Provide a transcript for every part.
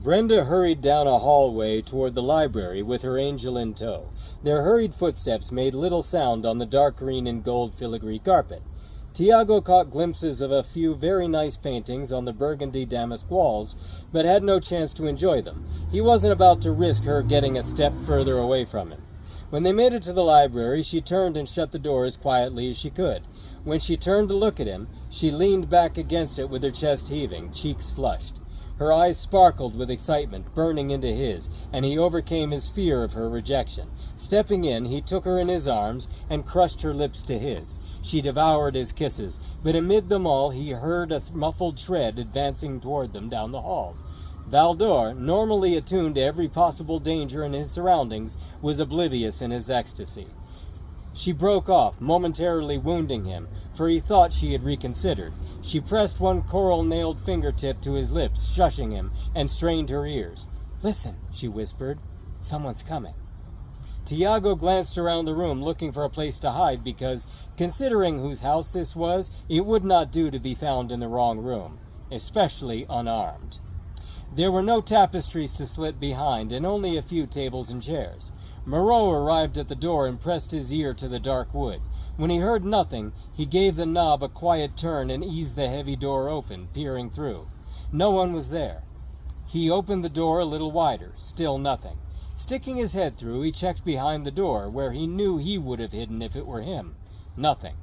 Brenda hurried down a hallway toward the library with her angel in tow. Their hurried footsteps made little sound on the dark green and gold filigree carpet. Tiago caught glimpses of a few very nice paintings on the burgundy damask walls, but had no chance to enjoy them. He wasn't about to risk her getting a step further away from him. When they made it to the library, she turned and shut the door as quietly as she could. When she turned to look at him, she leaned back against it with her chest heaving, cheeks flushed. Her eyes sparkled with excitement, burning into his, and he overcame his fear of her rejection. Stepping in, he took her in his arms and crushed her lips to his. She devoured his kisses, but amid them all he heard a muffled tread advancing toward them down the hall. Valdor, normally attuned to every possible danger in his surroundings, was oblivious in his ecstasy. She broke off, momentarily wounding him, for he thought she had reconsidered. She pressed one coral-nailed fingertip to his lips, shushing him, and strained her ears. "Listen," she whispered. "Someone's coming." Tiago glanced around the room, looking for a place to hide, because, considering whose house this was, it would not do to be found in the wrong room, especially unarmed. There were no tapestries to slit behind, and only a few tables and chairs. Moreau arrived at the door and pressed his ear to the dark wood. When he heard nothing, he gave the knob a quiet turn and eased the heavy door open, peering through. No one was there. He opened the door a little wider. Still nothing. Sticking his head through, he checked behind the door, where he knew he would have hidden if it were him. Nothing.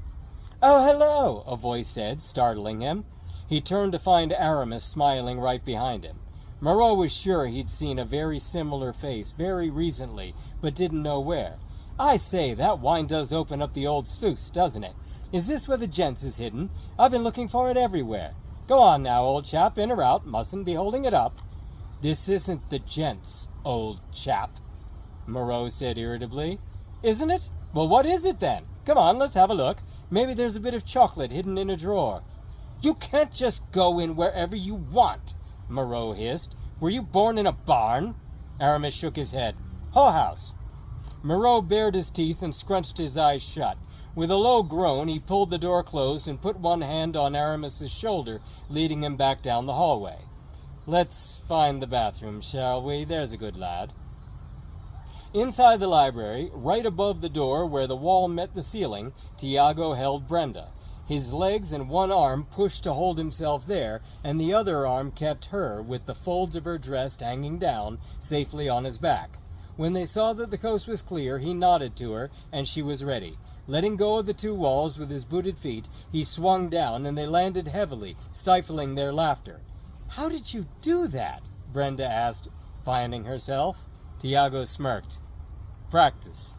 "Oh, hello!" a voice said, startling him. He turned to find Aramis smiling right behind him. Moreau was sure he'd seen a very similar face very recently, but didn't know where. "I say, that wine does open up the old sluice, doesn't it? Is this where the gents is hidden? I've been looking for it everywhere. Go on now, old chap, in or out, mustn't be holding it up." "This isn't the gents, old chap," Moreau said irritably. "Isn't it? Well, what is it then? Come on, let's have a look. Maybe there's a bit of chocolate hidden in a drawer." "You can't just go in wherever you want," Moreau hissed. "Were you born in a barn?" Aramis shook his head. "Whorehouse." Moreau bared his teeth and scrunched his eyes shut. With a low groan, he pulled the door closed and put one hand on Aramis's shoulder, leading him back down the hallway. "Let's find the bathroom, shall we? There's a good lad." Inside the library, right above the door where the wall met the ceiling, Tiago held Brenda. His legs and one arm pushed to hold himself there, and the other arm kept her, with the folds of her dress hanging down, safely on his back. When they saw that the coast was clear, he nodded to her, and she was ready. Letting go of the two walls with his booted feet, he swung down, and they landed heavily, stifling their laughter. "How did you do that?" Brenda asked, finding herself. Tiago smirked. "Practice."